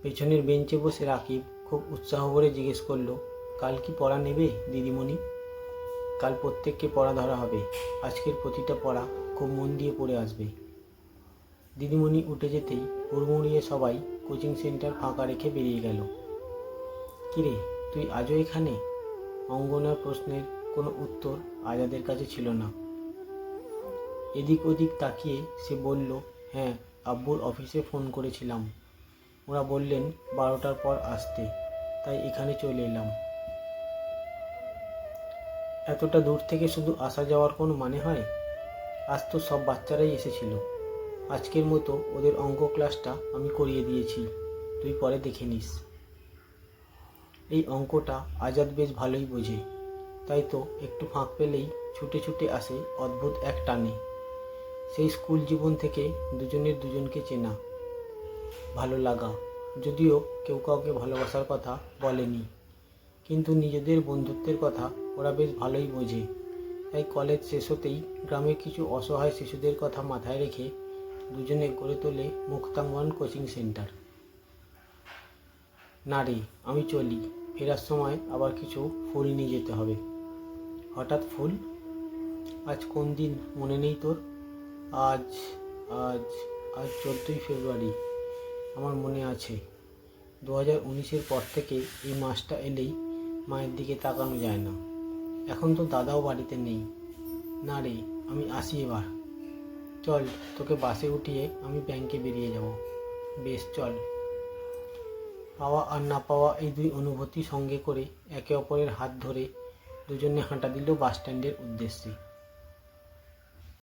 পেছনের বেঞ্চে বসে রাকিব খুব উৎসাহ ভরে জিজ্ঞেস করলো, কাল কি পড়া নেবে দিদিমণি? কাল প্রত্যেককে পড়া ধরা হবে। আজকের প্রতিটা পড়া খুব মন দিয়ে পড়ে আসবে। দিদিমণি উঠে যেতেই হুড়মুড়িয়ে সবাই কোচিং সেন্টার ফাঁকা রেখে বেরিয়ে গেল। কিরে, তুই আজও এখানে? অঙ্গনার প্রশ্নের কোনো উত্তর আজাদের কাছে ছিল না। এদিক ওদিক তাকিয়ে সে বলল, হ্যাঁ, আব্বুর অফিসে ফোন করেছিলাম। ওরা বললেন 12টার পর আসতে, তাই এখানে চলে এলাম। এতটা দূর থেকে শুধু আসা যাওয়ার কোনো মানে হয়? আজ তো সব বাচ্চারাই এসেছিল। আজকের মতো ওদের অঙ্ক ক্লাসটা আমি করিয়ে দিয়েছি, তুই পরে দেখে নিস। এই অঙ্কটা আজাদ বেশ ভালোই বোঝে, তাই তো একটু ফাঁক পেলেই ছুটে ছুটে আসে অদ্ভুত এক টানে। সেই স্কুল জীবন থেকে দুজনের দুজনকে চেনা, ভালো লাগা, যদিও কেউ কাউকে ভালোবাসার কথা বলেনি, কিন্তু নিজেদের বন্ধুত্বের কথা ওরা বেশ ভালোই বোঝে। তাই কলেজ শেষ হতেই গ্রামের কিছু অসহায় শিশুদের কথা মাথায় রেখে দুজনে গড়ে তোলে মুক্তাঙ্গন কোচিং সেন্টার। না রে, আমি চলি, ফেরার সময় আবার কিছু ফুল নিয়ে যেতে হবে। হঠাৎ ফুল? আজ কোন দিন মনে নেই তোর? আজ আজ আজ 14ই ফেব্রুয়ারি। আমার মনে আছে, 2019-এর পর থেকে এই মাসটা এলেই মায়ের দিকে তাকানো যায় না। এখন তো দাদাও বাড়িতে নেই। না রে, আমি আসি এবার। চল, তোকে বাসে উঠিয়ে আমি ব্যাংকে বেরিয়ে যাব। বেশ, চল। পাওয়া আর না পাওয়া এই দুই অনুভূতি সঙ্গে করে একে অপরের হাত ধরে দুজনে হাঁটা দিল বাস স্ট্যান্ডের উদ্দেশ্যে।